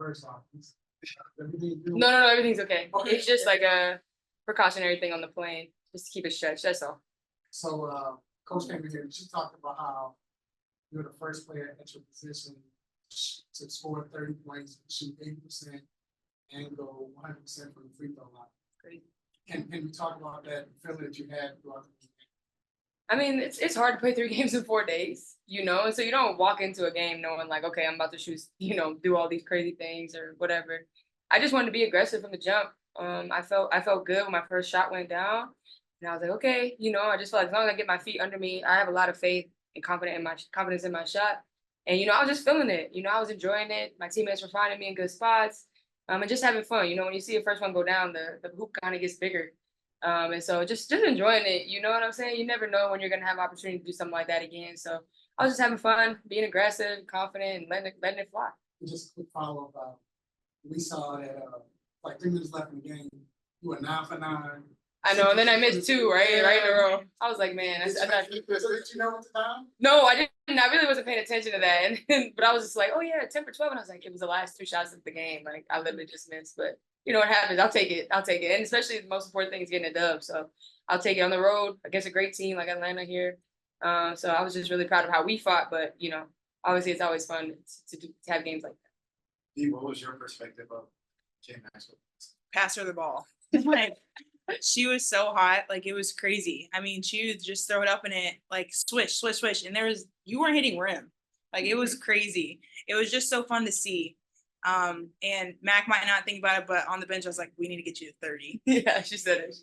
first off. Everything No, everything's okay. It's just like a precautionary thing on the plane, just to keep it stretched. That's all. So, Coach came in here and she talked about how you're the first player at your position to score 30 points, shoot 80%, and go 100% from the free throw line. Great. Can you talk about that feeling that you had throughout the game? I mean, it's hard to play 3 games in 4 days, and so you don't walk into a game knowing like, okay, I'm about to shoot, do all these crazy things or whatever. I just wanted to be aggressive from the jump. I felt good when my first shot went down, and I was like, okay, I just felt like as long as I get my feet under me, I have a lot of faith and confidence in my shot, and I was just feeling it. I was enjoying it. My teammates were finding me in good spots, and just having fun. When you see a first one go down, the hoop kind of gets bigger. And so just enjoying it, you know what I'm saying? You never know when you're gonna have opportunity to do something like that again. So I was just having fun, being aggressive, confident, and letting it fly. Just a quick follow up. We saw that like 3 minutes left in the game, you were 9 for 9. I know, and then I missed 2 right in a row. I was like, man, Did you know what the time? No, I didn't. I really wasn't paying attention to that, but I was just like, oh yeah, 10 for 12, and I was like, it was the last 2 shots of the game. Like I literally just missed, but. What happens, I'll take it. And especially the most important thing is getting a dub. So I'll take it on the road against a great team like Atlanta here. So I was just really proud of how we fought. But, obviously it's always fun to have games like that. What was your perspective of Jay Maxwell? Pass her the ball. Like, she was so hot. Like, it was crazy. I mean, she would just throw it up in it, like, swish, swish, swish. And you weren't hitting rim. Like, it was crazy. It was just so fun to see. And Mac might not think about it, but on the bench, I was like, we need to get you to 30. Yeah, she said it.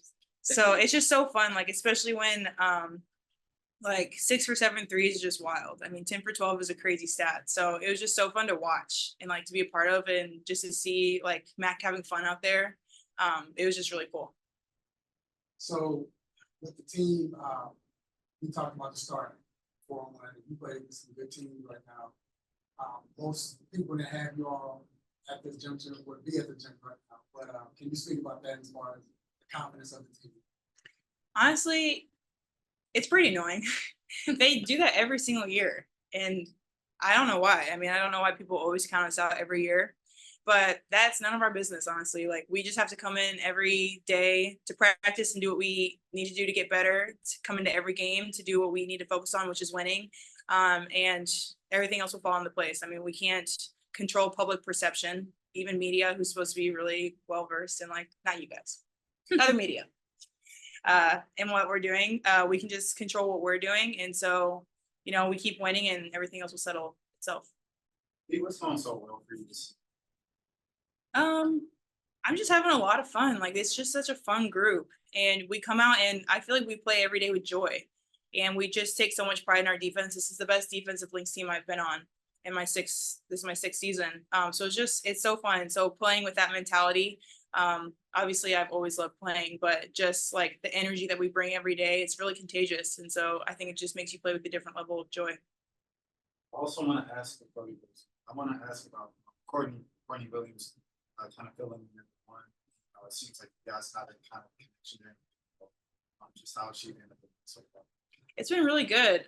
So it's just so fun, like, especially when, like 6 for 7 threes is just wild. I mean, 10 for 12 is a crazy stat. So it was just so fun to watch and like to be a part of and just to see like Mac having fun out there. It was just really cool. So with the team, we talked about the start 4-on-1. You play with some good teams right now. Most people that have you all at this juncture would be at the gym right now. But can you speak about that as far as the confidence of the team? Honestly, it's pretty annoying. They do that every single year. And I don't know why. I mean, I don't know why people always count us out every year. But that's none of our business, honestly. Like, we just have to come in every day to practice and do what we need to do to get better, to come into every game to do what we need to focus on, which is winning. And everything else will fall into place. I mean, we can't control public perception, even media, who's supposed to be really well-versed in, like, not you guys, other media, in what we're doing. We can just control what we're doing. And so, we keep winning and everything else will settle itself. What's going so well for you this season? I'm just having a lot of fun. Like, it's just such a fun group. And we come out and I feel like we play every day with joy. And we just take so much pride in our defense. This is the best defensive Lynx team I've been on in this is my 6th season. So it's so fun. So playing with that mentality, obviously I've always loved playing, but just like the energy that we bring every day, it's really contagious. And so I think it just makes you play with a different level of joy. I also want to ask about Courtney Williams kind of filling in one. It seems like you guys had a kind of connection there. Just how she ended up so far. It's been really good.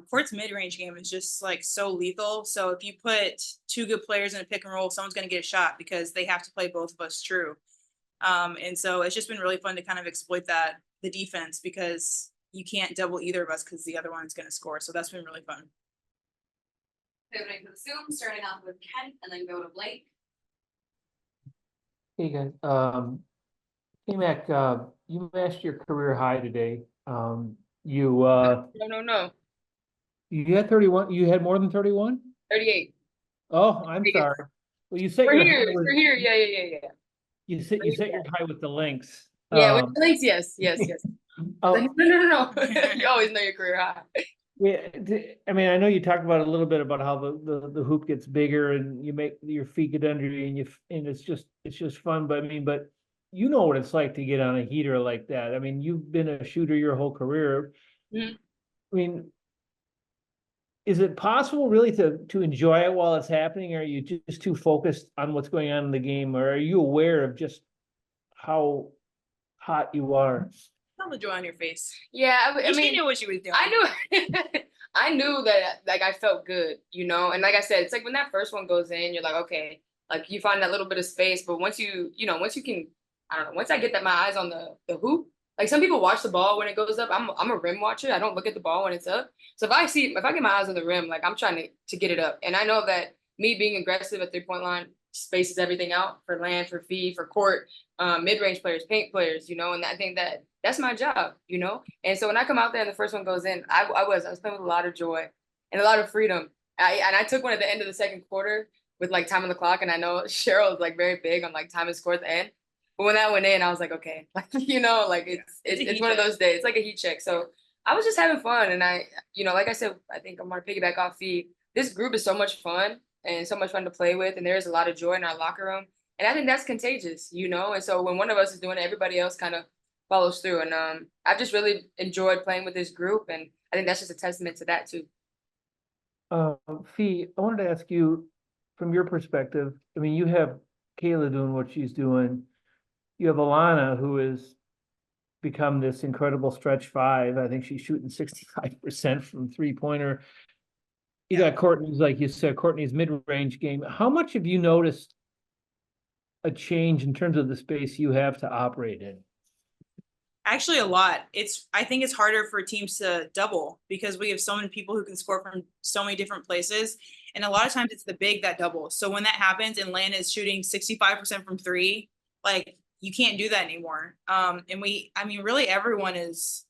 Court's mid-range game is just like so lethal. So if you put 2 good players in a pick and roll, someone's going to get a shot because they have to play both of us true. And so it's just been really fun to kind of exploit the defense, because you can't double either of us because the other one's going to score. So that's been really fun. Pivoting to the Zoom, starting off with Kent and then go to Blake. Hey guys, hey Mac, you matched your career high today. No. You had 31. You had more than 31. 38. Oh, I'm sorry. Well, you set We're your here. high with, We're here. Yeah. you set your high with the Lynx. Yeah, with the Lynx, yes. Oh, No. You always know your career high. yeah. I mean, I know you talked about a little bit about how the hoop gets bigger and you make your feet get under you and it's just fun. But I mean, you know what it's like to get on a heater like that. I mean, you've been a shooter your whole career. Mm-hmm. I mean, is it possible really to enjoy it while it's happening, or are you just too focused on what's going on in the game, or are you aware of just how hot you are? Tell the joy on your face. Yeah, I mean, she knew what she was doing. I knew that, like, I felt good, and like I said, it's like when that first one goes in, you're like, okay, Like you find that little bit of space, but once once you can, I don't know, once I get my eyes on the hoop, like some people watch the ball when it goes up. I'm a rim watcher. I don't look at the ball when it's up. So if I get my eyes on the rim, like I'm trying to get it up. And I know that me being aggressive at 3-point line spaces everything out for land, for feed, for court, mid-range players, paint players, and I think that's my job, And so when I come out there and the first one goes in, I was playing with a lot of joy and a lot of freedom. I took one at the end of the second quarter with like time on the clock, and I know Cheryl is like very big on like time and score at the end. But when that went in, I was like, okay, like like it's one of those days. It's like a heat check. So I was just having fun, and like I said, I think I'm gonna piggyback off Fee. This group is so much fun and so much fun to play with, and there's a lot of joy in our locker room, and I think that's contagious, And so when one of us is doing it, everybody else kind of follows through, and I've just really enjoyed playing with this group, and I think that's just a testament to that too. Fee, I wanted to ask you, from your perspective, I mean, you have Kayla doing what she's doing. You have Alana, who has become this incredible stretch five. I think she's shooting 65% from three-pointer. You got Courtney's, like you said, Courtney's mid-range game. How much have you noticed a change in terms of the space you have to operate in? Actually, a lot. I think it's harder for teams to double because we have so many people who can score from so many different places. And a lot of times it's the big that doubles. So when that happens and Lana is shooting 65% from three, like you can't do that anymore. Really everyone is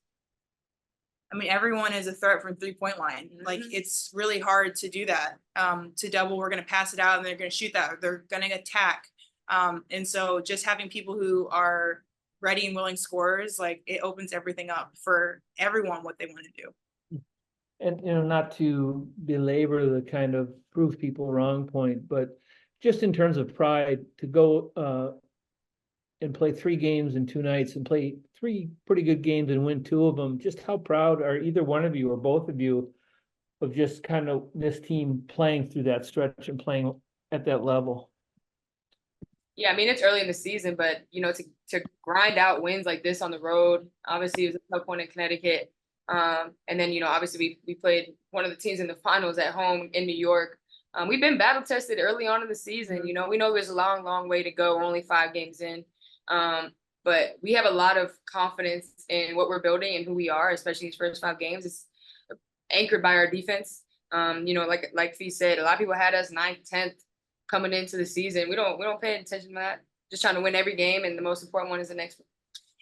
a threat from 3-point line. Like it's really hard to do that. To double, we're going to pass it out and they're going to shoot that. They're going to attack. And so just having people who are ready and willing scorers, like it opens everything up for everyone what they want to do. And not to belabor the kind of prove people wrong point, but just in terms of pride, to go and play 3 games in 2 nights and play 3 pretty good games and win 2 of them, just how proud are either one of you or both of you of just kind of this team playing through that stretch and playing at that level? Yeah, I mean, it's early in the season, but, to grind out wins like this on the road, obviously it was a tough one in Connecticut. And then, obviously we played one of the teams in the finals at home in New York. We've been battle tested early on in the season. We know there's a long, long way to go. We're only 5 games in. But we have a lot of confidence in what we're building and who we are, especially these first 5 games. It's anchored by our defense. Like Fee said, a lot of people had us 9th, 10th coming into the season. We don't pay attention to that. Just trying to win every game, and the most important one is the next one.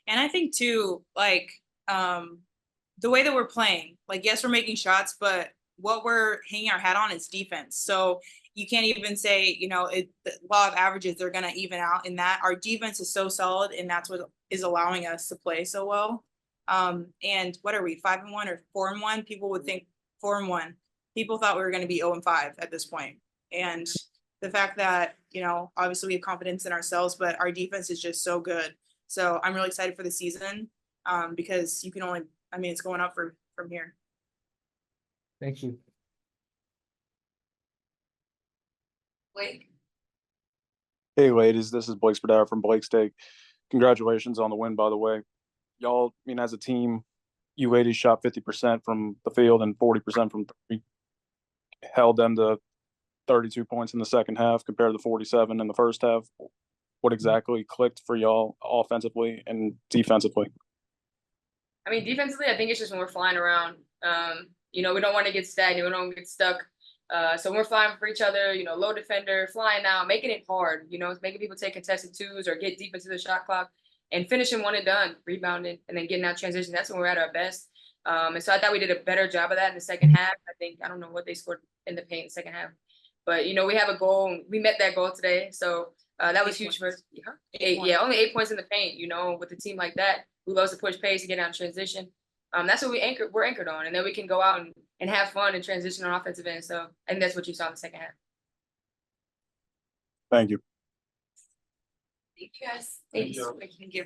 And I think too, like the way that we're playing, like yes, we're making shots, but what we're hanging our hat on is defense. So you can't even say, the law of averages are going to even out in that. Our defense is so solid, and that's what is allowing us to play so well. And what are we, 5-1 or 4-1? People would think 4-1. People thought we were going to be 0-5 at this point. And the fact that, obviously we have confidence in ourselves, but our defense is just so good. So I'm really excited for the season because you can only, it's going up from here. Thank you. Blake. Hey ladies, this is Blake Spadara from Blake's Take. Congratulations on the win, by the way. Y'all, as a team, you ladies shot 50% from the field and 40% from 3. Held them to 32 points in the second half compared to the 47 in the first half. What exactly clicked for y'all offensively and defensively? Defensively, I think it's just when we're flying around. We don't want to get stagnant. We don't get stuck. So when we're flying for each other, low defender, flying out, making it hard. It's making people take contested 2s or get deep into the shot clock and finishing one and done, rebounding, and then getting out transition. That's when we're at our best. And so I thought we did a better job of that in the second half. I don't know what they scored in the paint in the second half. But, we have a goal. We met that goal today. So that was huge for us. 8, only 8 points in the paint, with a team like that who loves to push pace and get out in transition. That's what we're anchored on. And then we can go out and have fun and transition on offensive end. So I think that's what you saw in the second half. Thank you. Thank you guys. Thanks. Thank you.